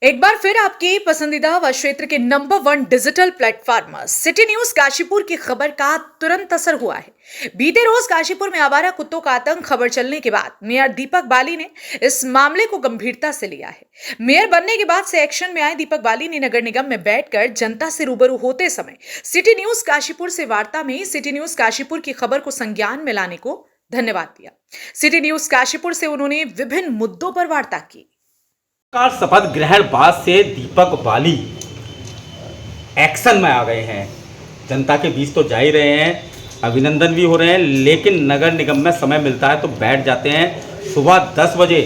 एक बार फिर आपके पसंदीदा व क्षेत्र के number 1 digital platform city news Kashipur की खबर का तुरंत असर हुआ है। बीते रोज काशीपुर में आवारा कुत्तों का आतंक खबर चलने के बाद मेयर दीपक बाली ने इस मामले को गंभीरता से लिया है। मेयर बनने के बाद से एक्शन में आए दीपक बाली ने नगर निगम में बैठकर जनता से रूबरू होते समय सिटी न्यूज काशीपुर से वार्ता में सिटी न्यूज काशीपुर की खबर को संज्ञान में लाने को धन्यवाद दिया। सिटी न्यूज काशीपुर से उन्होंने विभिन्न मुद्दों पर वार्ता की। शपथ ग्रहण बाद से दीपक बाली एक्शन में आ गए हैं। जनता के बीच तो जा ही रहे हैं, अभिनंदन भी हो रहे हैं, लेकिन नगर निगम में समय मिलता है तो बैठ जाते हैं। सुबह 10 बजे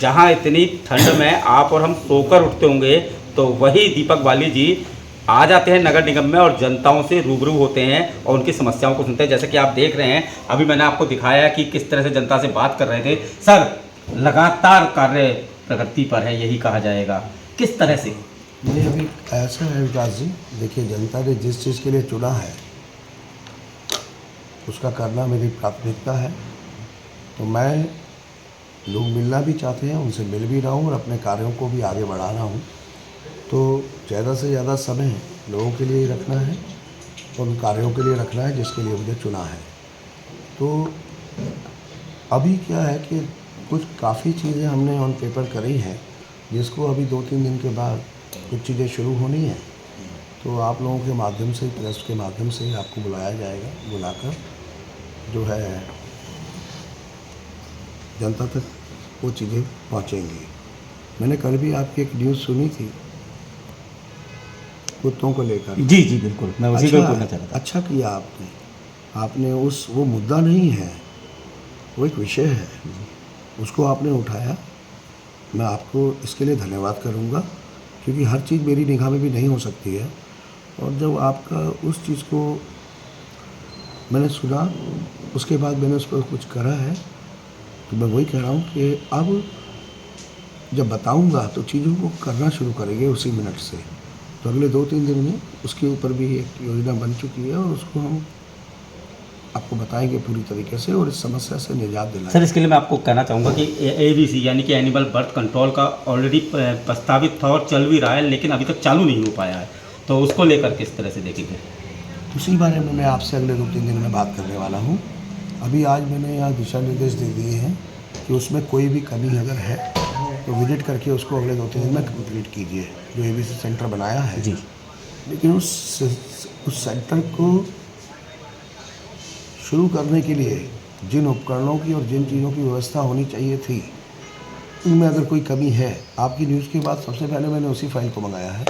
जहां इतनी ठंड में आप और हम सोकर उठते होंगे, तो वही दीपक बाली जी आ जाते हैं नगर निगम में और जनताओं से रूबरू होते हैं और उनकी समस्याओं को सुनते हैं। जैसे कि आप देख रहे हैं, अभी मैंने आपको दिखाया कि किस तरह से जनता से बात कर रहे थे। सर, लगातार कार्य प्रगति पर है, यही कहा जाएगा, किस तरह से? नहीं, अभी ऐसा है विकास जी, देखिए जनता ने जिस चीज़ के लिए चुना है उसका करना मेरी प्राथमिकता है। तो मैं लोग मिलना भी चाहते हैं, उनसे मिल भी रहा हूँ और अपने कार्यों को भी आगे बढ़ा रहा हूँ। तो ज़्यादा से ज़्यादा समय लोगों के लिए रखना है, उन कार्यों के लिए रखना है जिसके लिए मुझे चुना है। तो अभी क्या है कि कुछ काफ़ी चीज़ें हमने ऑन पेपर करी हैं, जिसको अभी 2-3 दिन के बाद कुछ चीज़ें शुरू होनी हैं। तो आप लोगों के माध्यम से, प्रेस के माध्यम से आपको बुलाया जाएगा, बुलाकर जो है जनता तक वो चीज़ें पहुंचेंगी। मैंने कल भी आपकी एक न्यूज़ सुनी थी कुत्तों को लेकर। जी जी बिल्कुल, मैं उसी को बोलना चाह रहा था। अच्छा किया आपने वो मुद्दा नहीं है, वो एक विषय है, उसको आपने उठाया। मैं आपको इसके लिए धन्यवाद करूंगा, क्योंकि हर चीज़ मेरी निगाह में भी नहीं हो सकती है। और जब आपका उस चीज़ को मैंने सुना, उसके बाद मैंने उस पर कुछ करा है। तो मैं वही कह रहा हूँ कि अब जब बताऊंगा तो चीज़ों को करना शुरू करेंगे उसी मिनट से। तो अगले 2-3 दिन में उसके ऊपर भी एक योजना बन चुकी है और उसको हम आपको बताएंगे पूरी तरीके से और इस समस्या से निजात दिलाएंगे। सर, इसके लिए मैं आपको कहना चाहूँगा कि एबीसी यानी कि एनिमल बर्थ कंट्रोल का ऑलरेडी प्रस्तावित था और चल भी रहा है, लेकिन अभी तक चालू नहीं हो पाया है। तो उसको लेकर किस तरह से देखेंगे? उसी बारे में मैं आपसे अगले 2-3 दिन में बात करने वाला हूँ। अभी आज मैंने यहाँ दिशा निर्देश दे दिए हैं कि उसमें कोई भी कमी अगर है तो विजिट करके उसको अगले 2-3 दिन में कंप्लीट कीजिए, जो एबीसी सेंटर बनाया है जी। लेकिन उस सेंटर को शुरू करने के लिए जिन उपकरणों की और जिन चीज़ों की व्यवस्था होनी चाहिए थी, उनमें अगर कोई कमी है, आपकी न्यूज़ के बाद सबसे पहले मैंने उसी फाइल को मंगाया है।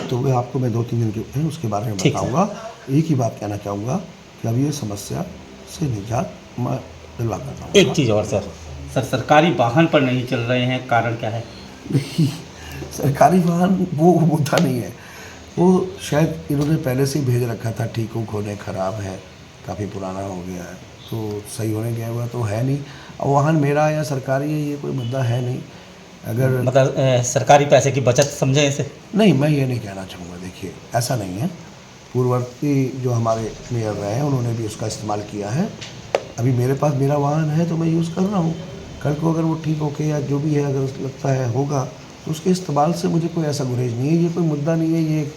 तो वह आपको मैं 2-3 दिन के उसके बारे में बताऊंगा। एक ही बात कहना चाहूँगा कि अब ये समस्या से निजात मैं दिलवा करता हूँ। एक चीज़ और सर, सरकारी वाहन पर नहीं चल रहे हैं, कारण क्या है? नहीं, सरकारी वाहन वो मुद्दा नहीं है, वो शायद इन्होंने पहले से ही भेज रखा था, ठीक होने ख़राब है, काफ़ी पुराना हो गया है, तो सही होने गया हुआ तो है नहीं। अब वाहन मेरा या सरकारी है, ये कोई मुद्दा है नहीं। अगर मतलब सरकारी पैसे की बचत समझें इसे? नहीं, मैं ये नहीं कहना चाहूँगा। देखिए, ऐसा नहीं है। पूर्ववर्ती जो हमारे मेयर रहे हैं उन्होंने भी उसका इस्तेमाल किया है। अभी मेरे पास मेरा वाहन है तो मैं यूज़ कर रहा हूँ। कल को अगर वो ठीक होके या जो भी है अगर लगता है होगा तो उसके इस्तेमाल से मुझे कोई ऐसा गुरेज नहीं है। ये कोई मुद्दा नहीं है, ये एक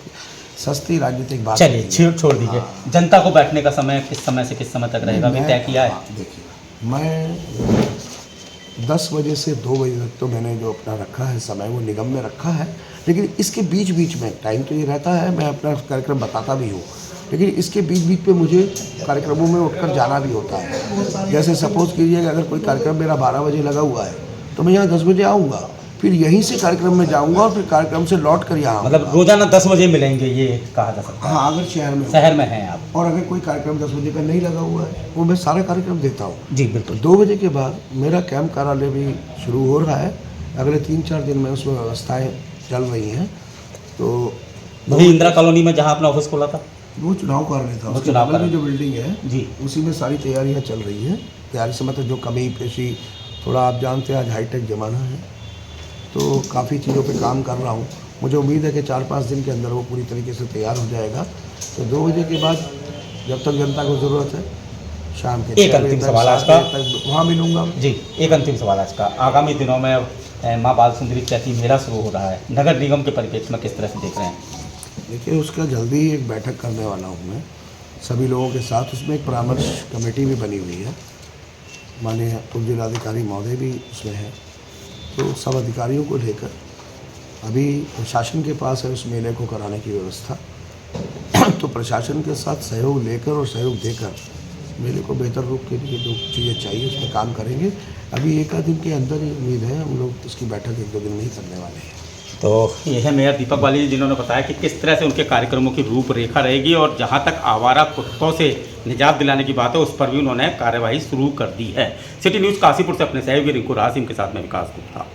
सस्ती राजनीतिक बात। चलिए छोड़ दीजिए। जनता को बैठने का समय किस समय से किस समय तक रहेगा, अभी तय किया है? देखिए, मैं 10 बजे से 2 बजे तक तो मैंने जो अपना रखा है समय, वो निगम में रखा है। लेकिन इसके बीच बीच में टाइम तो ये रहता है, मैं अपना कार्यक्रम बताता भी हूँ, लेकिन इसके बीच बीच पे मुझे कार्यक्रमों में उठकर जाना भी होता है। जैसे सपोज़ कीजिए कि अगर कोई कार्यक्रम मेरा 12 बजे लगा हुआ है तो मैं यहाँ 10 बजे आऊँगा, फिर यहीं से कार्यक्रम में जाऊँगा और फिर कार्यक्रम से लौट कर यहाँ मतलब रोजाना 10 बजे मिलेंगे, ये कहा जा सकता है? हाँ, अगर शहर में हैं आप। और अगर कोई कार्यक्रम 10 बजे का नहीं लगा हुआ है, वो मैं सारा कार्यक्रम देता हूँ। जी बिल्कुल। 2 बजे के बाद मेरा कैंप कार्यालय भी शुरू हो रहा है। अगले 3-4 दिन में उसमें व्यवस्थाएँ चल रही हैं। तो वही इंदिरा कॉलोनी में जहाँ अपना ऑफिस खोला था, वो चुनाव कार्यालय था, उसके बगल में जो बिल्डिंग है जी, उसी में सारी तैयारियाँ चल रही हैं। तैयारी से मतलब जो कमी पेशी, थोड़ा आप जानते हैं आज हाईटेक ज़माना है, तो काफ़ी चीज़ों पे काम कर रहा हूँ। मुझे उम्मीद है कि 4-5 दिन के अंदर वो पूरी तरीके से तैयार हो जाएगा। तो 2 बजे के बाद जब तक जनता को ज़रूरत है, शाम के एक अंतिम सवाल आज का, वहाँ मिलूँगा जी। एक अंतिम सवाल आज का, आगामी दिनों में माँ बाल सुंदरी चैती मेला शुरू हो रहा है, नगर निगम के परिप्रेक्ष्य में किस तरह से देख रहे हैं? देखिए, उसका जल्दी ही एक बैठक करने वाला हूँ मैं सभी लोगों के साथ। उसमें एक परामर्श कमेटी भी बनी हुई है, माननीय उप जिलाधिकारी महोदय भी उसमें है। तो सब अधिकारियों को लेकर अभी प्रशासन के पास है उस मेले को कराने की व्यवस्था। तो प्रशासन के साथ सहयोग लेकर और सहयोग देकर मेले को बेहतर रूप के लिए जो चीज़ें चाहिए उसमें काम करेंगे। अभी एक आध दिन के अंदर ही उम्मीद है, हम लोग इसकी बैठक एक दो दिन में ही करने वाले हैं। तो ये है मेयर दीपक बाली जी, जिन्होंने बताया कि किस तरह से उनके कार्यक्रमों की रूपरेखा रहेगी और जहां तक आवारा कुत्तों से निजात दिलाने की बात है उस पर भी उन्होंने कार्यवाही शुरू कर दी है। सिटी न्यूज़ काशीपुर से अपने सहयोगी रिंकू रासिम के साथ में विकास गुप्ता।